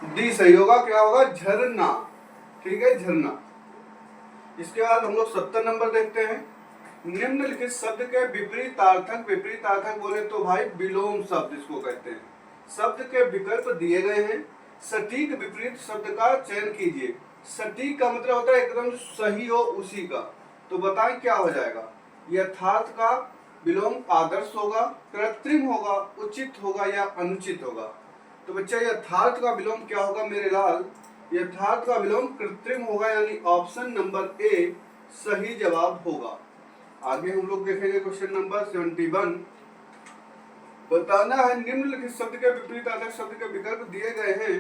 D सही होगा। क्या होगा? झरना। ठीक है, झरना। इसके बाद हम लोग 70 नंबर देखते हैं। निम्नलिखित शब्द के विपरीतार्थक, विपरीतार्थक बोले तो भाई विलोम शब्द इसको कहते हैं। शब्द के विकल्प दिए गए हैं, सटीक विपरीत शब्द का चयन कीजिए। सटीक का मतलब होता है एकदम सही हो उसी का। तो बताएं क्या हो जाएगा? यथार्थ का विलोम आदर्श होगा, कृत्रिम होगा, उचित होगा या अनुचित होगा। तो बच्चा यथार्थ का विलोम क्या होगा मेरे लाल? यथार्थ का विलोम कृत्रिम होगा, यानी ऑप्शन नंबर ए सही जवाब होगा। आगे हम लोग देखेंगे क्वेश्चन नंबर 71। बताना है निम्नलिखित शब्द के विपरीतार्थक शब्द के विकल्प दिए गए हैं,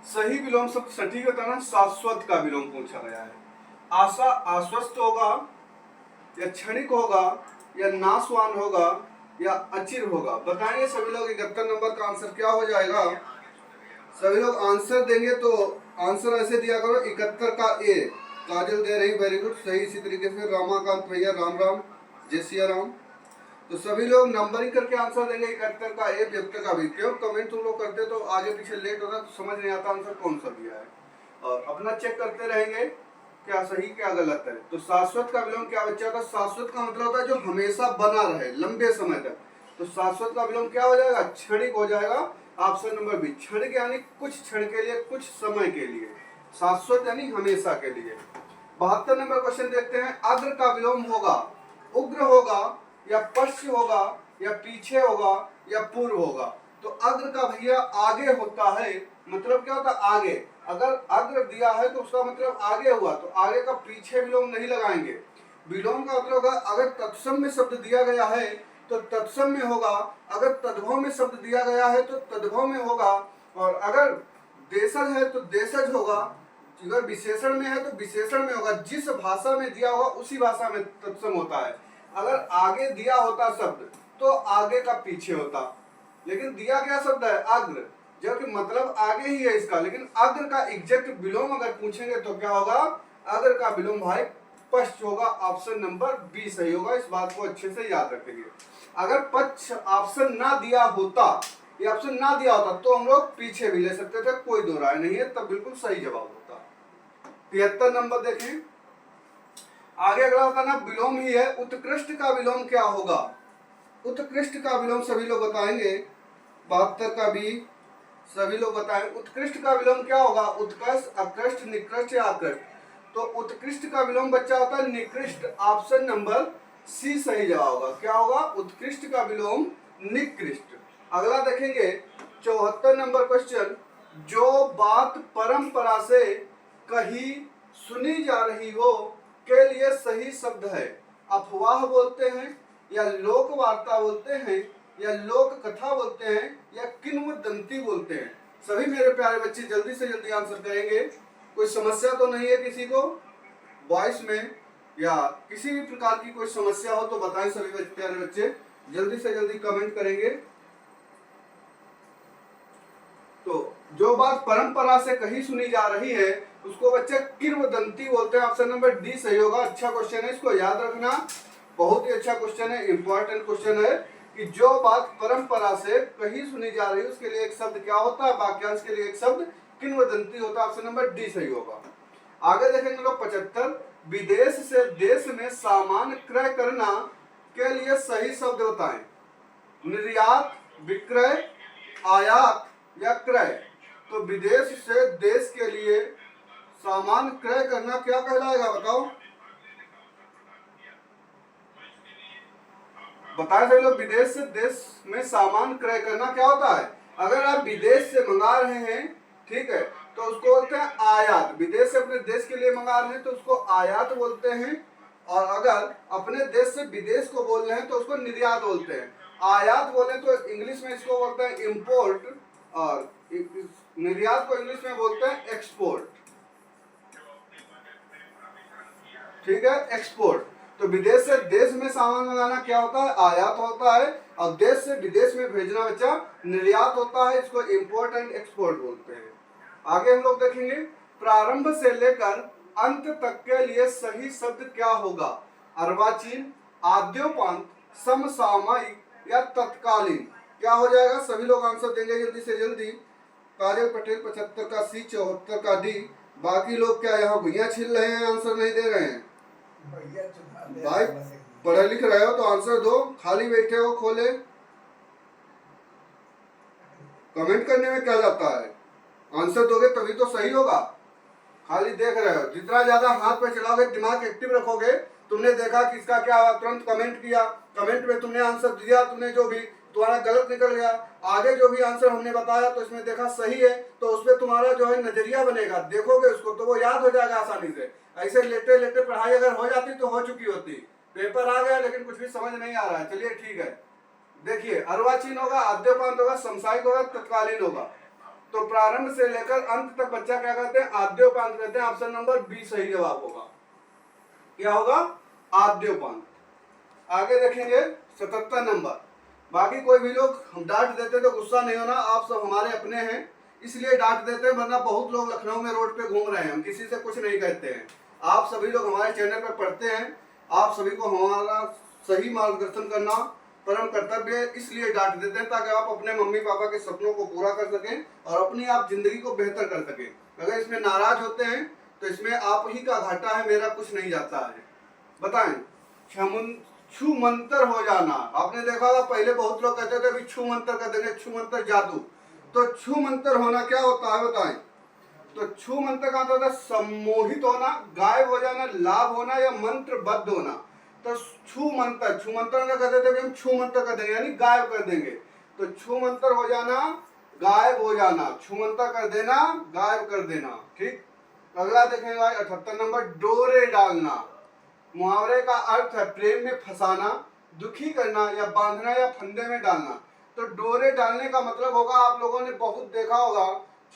सही विलोम शब्द सटीक बताना। शाश्वत का विलोम पूछा गया है। आशा आश्वस्त होगा या क्षणिक होगा या नाशवान होगा या अचिर होगा। बताएंगे सभी लोग। 71 नंबर का आंसर क्या हो जाएगा? सभी लोग आंसर देंगे तो आंसर ऐसे दिया करो। 71 का ए काजल दे रही, वेरी गुड, सही। इसी तरीके से रामाकांत भैया, राम राम, जय सिया राम। तो सभी लोग नंबरिंग करके आंसर देंगे। 71 का ए, 72 का बी। क्यों कमेंट तुम लोग करते तो आगे पीछे लेट होता तो समझ नहीं आता आंसर कौन सा दिया है। और अपना चेक करते रहेंगे क्या सही क्या गलत है। तो शाश्वत का विलोम क्या बच्चा था? शाश्वत का मतलब होता है जो हमेशा बना रहे लंबे समय तक। तो शाश्वत का विलोम क्या हो जाएगा? क्षणिक हो जाएगा। Option number B. क्षणिक यानी कुछ क्षण के लिए, कुछ समय के लिए। शाश्वत यानी हमेशा के लिए। 72 नंबर क्वेश्चन देखते हैं। अग्र का विलोम होगा, उग्र होगा या पश्च होगा या पीछे होगा या पूर्व होगा। तो अग्र का भैया आगे होता है। मतलब क्या होता है? आगे। अगर अग्र दिया है तो उसका मतलब आगे हुआ, तो आगे का पीछे विलोम नहीं लगाएंगे। विलोम का मतलब होगा अगर तत्सम में शब्द दिया गया है तो तत्सम में होगा, अगर तद्भव में शब्द दिया गया है तो तद्भव में होगा, और अगर देशज है तो देशज होगा, अगर विशेषण में है तो विशेषण में होगा। जिस भाषा में दिया होगा उसी भाषा में तत्सम होता है। अगर आगे दिया होता शब्द तो आगे का पीछे होता, लेकिन दिया गया शब्द है अग्र, जो कि मतलब आगे ही है इसका, लेकिन अग्र का एग्जैक्ट विलोम अगर पूछेंगे तो क्या होगा? अग्र का विलोम भाई पश्च होगा। ऑप्शन नंबर बी सही होगा। इस बात को अच्छे से याद रखेंगे। अगर पक्ष ऑप्शन ना दिया होता, ये ऑप्शन ना दिया होता तो हम लोग पीछे भी ले सकते थे, कोई दो राय नहीं है, तब बिल्कुल सही जवाब होता। 73 नंबर देखें। आगे अगला होता ना विलोम ही है। उत्कृष्ट का विलोम क्या होगा? उत्कृष्ट का विलोम सभी लोग बताएंगे। 72 का भी सभी लोग बताएं। उत्कृष्ट का विलोम क्या होगा? उत्कृष्ट, अकृष्ट, निकृष्ट या आकृष्ट। तो उत्कृष्ट का विलोम बच्चा होता है निकृष्ट। ऑप्शन नंबर सी सही जवाब होगा। क्या होगा? उत्कृष्ट का विलोम निकृष्ट। अगला देखेंगे 74 नंबर क्वेश्चन। जो बात परंपरा से कही सुनी जा रही हो के लिए सही शब्द है। अफवाह बोलते हैं या लोक वार्ता बोलते हैं या लोक कथा बोलते हैं या किंवदंती बोलते हैं। सभी मेरे प्यारे बच्चे जल्दी से जल्दी आंसर करेंगे। कोई समस्या तो नहीं है किसी को वॉइस में, या किसी भी प्रकार की कोई समस्या हो तो बताएं सभी प्यारे बच्चे, जल्दी से जल्दी कमेंट करेंगे। तो जो बात परंपरा से कही सुनी जा रही है उसको बच्चे किंवदंती बोलते हैं। ऑप्शन नंबर डी सही होगा। अच्छा क्वेश्चन है, इसको याद रखना, बहुत ही अच्छा क्वेश्चन है, इंपॉर्टेंट क्वेश्चन है कि जो बात परंपरा से कही सुनी जा रही है उसके लिए एक शब्द क्या होता है? वाक्यांश के लिए एक शब्द किंवदंती होता है। ऑप्शन नंबर डी सही होगा। आगे देखेंगे लोग 75। विदेश से देश में सामान क्रय करना के लिए सही शब्द बताएं। निर्यात, विक्रय, आयात या क्रय। तो विदेश से देश के लिए सामान क्रय करना क्या कहलाएगा? बताओ, बताए सभी लोग। विदेश से देश में सामान क्रय करना क्या होता है? अगर आप विदेश से मंगा रहे हैं, ठीक है, तो उसको बोलते हैं आयात। विदेश से अपने देश के लिए मंगा रहे हैं तो उसको आयात बोलते हैं, और अगर अपने देश से विदेश को बोल रहे हैं तो उसको निर्यात बोलते हैं। आयात बोले तो इंग्लिश में इसको बोलते हैं इम्पोर्ट, और निर्यात को इंग्लिश में बोलते हैं एक्सपोर्ट। ठीक है, एक्सपोर्ट। तो विदेश से देश में सामान मंगाना क्या होता है? आयात होता है, और देश से विदेश में भेजना बच्चा निर्यात होता है। इसको इंपोर्ट एंड एक्सपोर्ट बोलते हैं। आगे हम लोग देखेंगे प्रारंभ से लेकर अंत तक के लिए सही शब्द क्या होगा? अर्वाचीन, आद्योपांत, समसामयिक या तत्कालीन। क्या हो जाएगा? सभी लोग आंसर देंगे जल्दी से जल्दी। काजल पटेल 75 का सी, 74 का डी। बाकी लोग क्या यहाँ भैया छिल रहे हैं, आंसर नहीं दे रहे हैं? भाई पढ़े लिख रहे हो तो आंसर दो, खाली बैठे हो खोले। कमेंट करने में क्या जाता है, आंसर दोगे तभी तो सही होगा। खाली देख रहे हो, जितना ज्यादा हाथ पे चलाओगे, दिमाग एक्टिव रखोगे, तुमने देखा कि इसका क्या हुआ, तुरंत कमेंट किया, कमेंट में तुमने आंसर दिया, तुमने जो भी तुम्हारा गलत निकल गया, आगे जो भी आंसर हमने बताया तो इसमें देखा सही है, तो उसमें तुम्हारा जो है नजरिया बनेगा, देखोगे उसको तो वो याद हो जाएगा आसानी से। ऐसे लेटे लेटे पढ़ाई अगर हो जाती तो हो चुकी होती। पेपर आ गया लेकिन कुछ भी समझ नहीं आ रहा है। चलिए ठीक है, देखिए अर्वाचीन होगा, आद्योपांत होगा, समसामयिक होगा, तत्कालीन होगा। तो प्रारंभ से लेकर अंत तक बच्चा क्या कहते हैं, आद्योपांत कहते हैं। ऑप्शन नंबर बी सही जवाब होगा। क्या होगा, आद्योपांत। आगे देखेंगे 77 नंबर। बाकी कोई भी लोग हम डांट देते तो गुस्सा नहीं होना, आप सब हमारे अपने हैं इसलिए डांट देते हैं, वरना बहुत लोग लखनऊ में रोड पे घूम रहे हैं, हम किसी से कुछ नहीं कहते हैं। आप सभी लोग हमारे चैनल पर पढ़ते हैं, आप सभी को हमारा सही मार्गदर्शन करना परम कर्तव्य है, इसलिए डांट देते हैं ताकि आप अपने मम्मी पापा के सपनों को पूरा कर सकें और अपनी आप जिंदगी को बेहतर कर सकें। अगर इसमें नाराज होते हैं तो इसमें आप ही का घाटा है, मेरा कुछ नहीं जाता है। बताएं, छू मंतर हो जाना, आपने देखा होगा पहले बहुत लोग कहते थे अभी छू मंतर कर देंगे, छू मंतर जादू। तो छू मंतर होना क्या होता है बताएं? तो छू मंत्र का होता है सम्मोहित होना, गायब हो जाना, लाभ होना या मंत्रबद्ध होना। तो छू मंत्र का कहते थे कि हम छू मंत्र कर देंगे यानी गायब कर देंगे। तो छू मंत्र हो जाना, गायब हो जाना, छू मंत्र कर देना, गायब कर देना। ठीक, अगला देखेंगे भाई 78 नंबर, डोरे डालना। मुहावरे का अर्थ है प्रेम में फंसाना, दुखी करना या बांधना या फंदे में डालना। तो डोरे डालने का मतलब होगा, आप लोगों ने बहुत देखा होगा,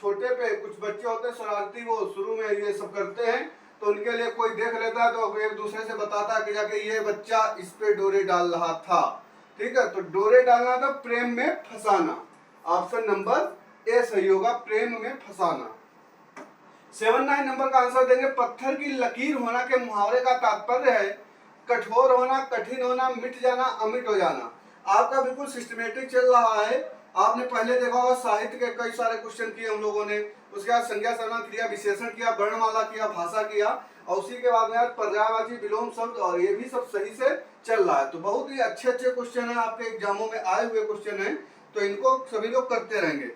छोटे पे कुछ बच्चे होते हैं शरारती, वो शुरू में ये सब करते हैं तो उनके लिए कोई देख लेता है तो एक दूसरे से बताता है कि जाके ये बच्चा इस पे डोरे डाल रहा था। ठीक है, तो डोरे डालना था प्रेम में फंसाना। ऑप्शन नंबर ए सही होगा, प्रेम में फंसाना। 79 नंबर का आंसर देंगे, पत्थर की लकीर होना के मुहावरे का तात्पर्य है कठोर होना, कठिन होना, मिट जाना, अमिट हो जाना। आपका बिल्कुल सिस्टमेटिक चल रहा है। आपने पहले देखा होगा साहित्य के कई सारे क्वेश्चन किए हम लोगों ने, उसके बाद संज्ञा सर्वनाम क्रिया विशेषण किया, वर्णमाला किया, भाषा किया, और उसी के बाद में पर्यायवाची, विलोम शब्द, और ये भी सब सही से चल रहा है। तो बहुत ही अच्छे अच्छे क्वेश्चन है, आपके एग्जामों में आए हुए क्वेश्चन है, तो इनको सभी लोग करते रहेंगे।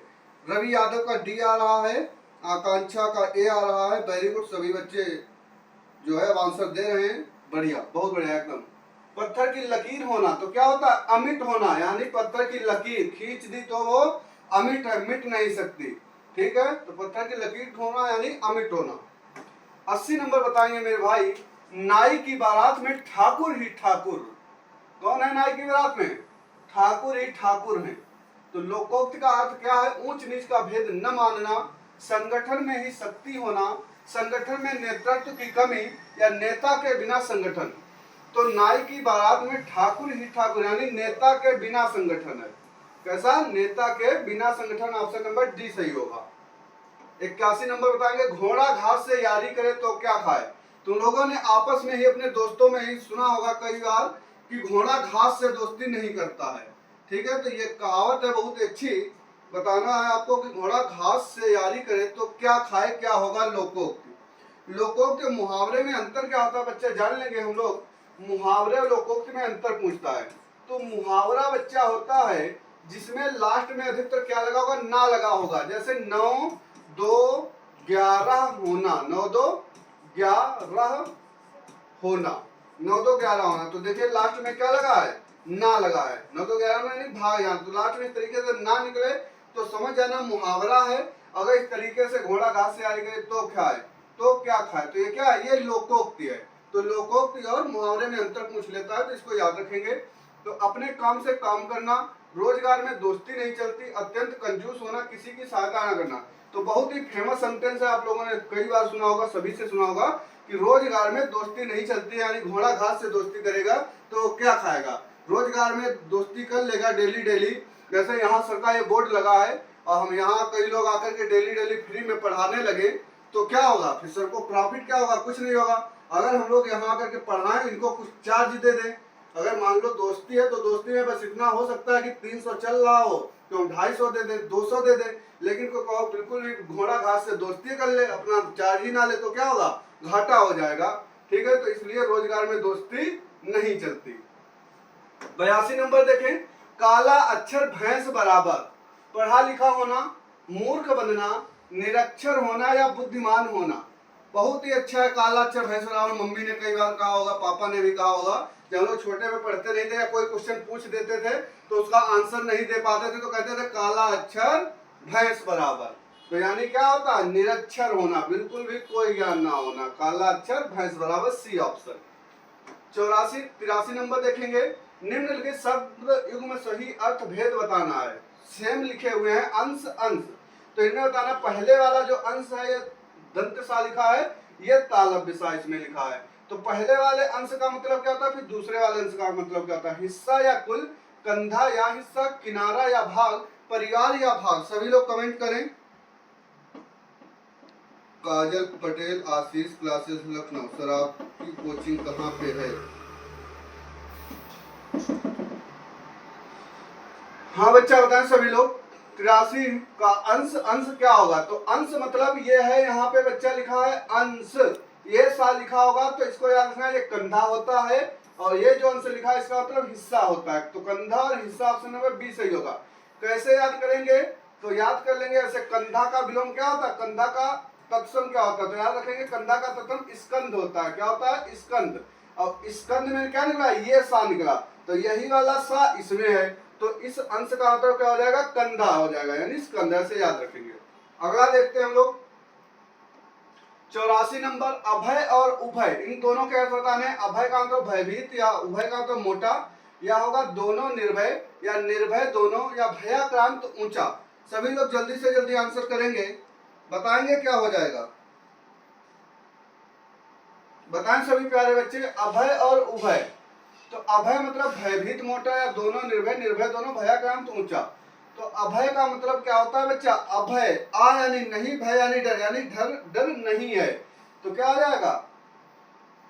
रवि यादव का डी आ रहा है, आकांक्षा का ए आ रहा है। वेरी गुड, सभी बच्चे जो है आंसर दे रहे हैं, बढ़िया, बहुत बढ़िया एकदम। पत्थर की लकीर होना तो क्या होता है, अमिट होना, यानी पत्थर की लकीर खींच दी तो वो अमिट है, मिट नहीं सकती। ठीक है, तो पत्थर की लकीर होना यानी अमिट होना। 80 नंबर बताएंगे मेरे भाई, नाई की बारात में ठाकुर ही ठाकुर। कौन है नाई की बारात में? ठाकुर ही ठाकुर हैं। तो लोकोक्ति का अर्थ क्या है, ऊंच नीच का भेद न मानना, संगठन में ही शक्ति होना, संगठन में नेतृत्व की कमी या नेता के बिना संगठन। तो नाई की बारात में ठाकुर ही ठाकुर यानी नेता के बिना संगठन है। कैसा? नेता के बिना संगठन। ऑप्शन नंबर डी सही होगा। 81 नंबर बताएंगे, घोड़ा घास से यारी करे तो क्या खाए। तुम लोगों ने आपस में ही अपने दोस्तों में ही सुना होगा कई बार कि घोड़ा घास से दोस्ती नहीं करता है। ठीक है, तो ये कहावत है बहुत अच्छी, बताना है आपको कि घोड़ा घास से यारी करे तो क्या खाए, क्या होगा लोकोक्ति। लोकोक्ति मुहावरे में अंतर क्या होता है बच्चे जान लेंगे हम लोग। मुहावरे और लोकोक्ति में अंतर पूछता है। तो मुहावरा बच्चा होता है जिसमें लास्ट में अधिकतर क्या लगा होगा, ना लगा होगा। जैसे 9 2 11 होना, 9 2 11 होना, 9 2 11 होना। तो देखिए लास्ट में क्या लगा है, ना लगा है। 9 2 11 में नहीं भाग जाना, तो लास्ट में इस तरीके से ना निकले तो समझ जाना मुहावरा है। अगर इस तरीके से घोड़ा घास से आएगा तो क्या है, तो क्या खाए, तो ये क्या है, ये लोकोक्ति है। तो लोकोक्ति और मुहावरे में अंतर पूछ लेता है, तो इसको याद रखेंगे। तो अपने काम से काम करना, रोजगार में दोस्ती नहीं चलती, अत्यंत कंजूस होना, किसी की सहायता न करना। तो बहुत ही फेमस सेंटेंस है, आप लोगों ने कई बार सुना होगा, सभी से सुना होगा कि रोजगार में दोस्ती नहीं चलती, यानी घोड़ा घास से दोस्ती करेगा तो क्या खाएगा। रोजगार में दोस्ती कर लेगा डेली डेली, जैसे यहाँ सरकार ये बोर्ड लगा है और हम यहाँ कई लोग आकर के डेली डेली फ्री में पढ़ाने लगे तो क्या होगा, फिर सर को प्रॉफिट क्या होगा, कुछ नहीं होगा। अगर हम लोग यहाँ आकर के पढ़ाएं, इनको कुछ चार्ज दे दें अगर मान लो दोस्ती है तो दोस्ती में बस इतना हो सकता है कि 300 चल रहा हो तो हम 250 दे दे, 200 दे दे। लेकिन को कहो बिल्कुल भी घोड़ा घास से दोस्ती कर ले, अपना चार्ज ही ना ले, तो क्या होगा, घाटा हो जाएगा। ठीक है, तो इसलिए रोजगार में दोस्ती नहीं चलती। 82 नंबर देखें, काला अक्षर भैंस बराबर, पढ़ा लिखा होना, मूर्ख बनना, निरक्षर होना या बुद्धिमान होना। बहुत ही अच्छा है काला अक्षर भैंस बराबर। मम्मी ने कई बार कहा होगा, पापा ने भी कहा होगा। जब हम लोग छोटे में पढ़ते नहीं थे या कोई क्वेश्चन पूछ देते थे तो उसका आंसर नहीं दे पाते थे तो कहते थे काला अक्षर भैंस बराबर। तो यानी क्या होता है, निरक्षर होना, बिल्कुल भी कोई ज्ञान ना होना। काला अक्षर भैंस बराबर, सी ऑप्शन। 83 नंबर देखेंगे, निम्नलिखित शब्द युग में सही अर्थ भेद बताना है। सेम लिखे हुए हैं, अंश अंश। तो इनमें बताना, पहले वाला जो अंश है ये दंत सा लिखा है, ये तालव्य सा इसमें लिखा है। तो पहले वाले अंश का मतलब क्या होता है, फिर दूसरे वाले अंश का मतलब क्या होता है। हिस्सा या कुल, कंधा या हिस्सा, किनारा या भाग, परिवार या भाग। सभी लोग कमेंट करें। काजल पटेल, आशीष, क्लासेस लखनऊ। सर आपकी कोचिंग कहाँ पे है? हाँ बच्चा बताएं सभी लोग। 83 का अंश, अंश क्या होगा, तो अंश मतलब ये है, यहाँ पे बच्चा लिखा है अंश, ये सा लिखा होगा तो इसको याद रखना, ये कंधा होता है और ये जो अंश लिखा है इसका मतलब हिस्सा होता है। तो कंधा और हिस्सा, ऑप्शन नंबर बी सही होगा। कैसे याद करेंगे, तो याद कर लेंगे ऐसे, कंधा का विलोम क्या होता है, कंधा का तत्सम क्या होता है, तो याद रखेंगे कंधा का तत्सम स्कंध होता है। क्या होता है, स्कंध। और स्कंध में क्या निकला, ये सा निकला, तो यही वाला सा इसमें है, तो इस अंश का मतलब क्या हो जाएगा, कंधा हो जाएगा, यानी स्कंध। ऐसे याद रखेंगे। अगला देखते हैं हम लोग 84 नंबर, अभय और उभय, इन दोनों के अर्थ बताने। अभय का मतलब भयभीत या उभय का मतलब मोटा, या होगा दोनों निर्भय या निर्भय दोनों, या भयाक्रांत ऊंचा। सभी लोग जल्दी से जल्दी आंसर करेंगे, बताएंगे क्या हो जाएगा, बताएं सभी प्यारे बच्चे। अभय और उभय, तो अभय मतलब भयभीत मोटा या दोनों निर्भय, निर्भय दोनों, भयाक्रांत ऊंचा। तो अभय का मतलब क्या होता है बच्चा, अभय, आ यानी नहीं, भय यानी डर, यानी डर नहीं है, तो क्या हो जाएगा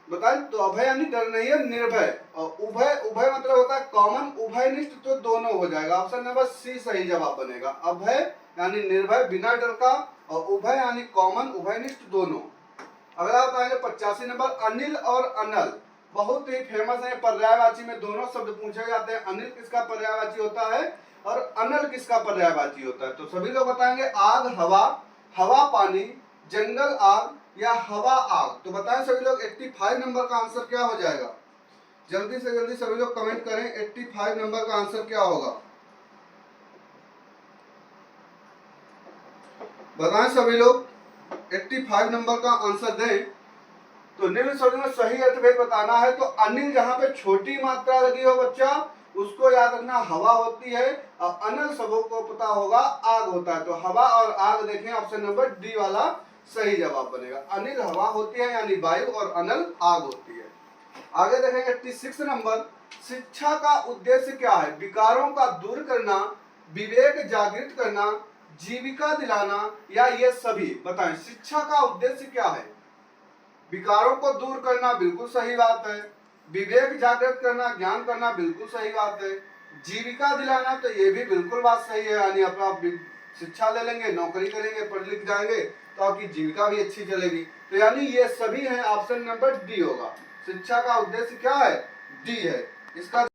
बताएं, तो अभय यानी डर नहीं है, निर्भय। और उभय, उभय मतलब होता है कॉमन, उभयनिष्ठ, तो दोनों हो जाएगा। ऑप्शन नंबर सी सही जवाब बनेगा। अभय यानी निर्भय बिना डर का, और उभय यानी कॉमन, उभयनिष्ठ दोनों। अगला बताएंगे 85 नंबर, अनिल और अनल, बहुत ही फेमस है, पर्यायवाची में दोनों शब्द पूछे जाते हैं। अनिल किसका पर्यायवाची होता है और अनल किसका पर्यायवाची होता है, तो सभी लोग बताएंगे आग हवा, हवा पानी, जंगल आग या हवा आग। तो बताएं सभी लोग 85 नंबर का आंसर क्या हो जाएगा, जल्दी से जल्दी सभी लोग कमेंट करें, 85 नंबर का आंसर क्या होगा, बताएं सभी लोग। 85 नंबर का आंसर दें। तो निम्न शब्द में सही अर्थभेद बताना है। तो अनिल जहां पे छोटी मात्रा लगी हो बच्चा, उसको याद रखना हवा होती है, और अनल सबों को पता होगा आग होता है। तो हवा और आग देखें, ऑप्शन नंबर डी वाला सही जवाब बनेगा। अनिल हवा होती है यानी वायु, और अनल आग होती है। आगे देखेंगे 86 नंबर, शिक्षा का उद्देश्य क्या है, विकारों का दूर करना, विवेक जागृत करना, जीविका दिलाना, या ये सभी। बताएं शिक्षा का उद्देश्य क्या है, विकारों को दूर करना, बिल्कुल सही बात है। विवेक जागृत करना, ज्ञान करना, बिल्कुल सही बात है। जीविका दिलाना, तो ये भी बिल्कुल बात सही है, यानी अपना शिक्षा ले लेंगे, नौकरी करेंगे, पढ़ लिख जाएंगे तो आपकी जीविका भी अच्छी चलेगी। तो यानी ये सभी हैं, ऑप्शन नंबर डी होगा। शिक्षा का उद्देश्य क्या है, डी है इसका।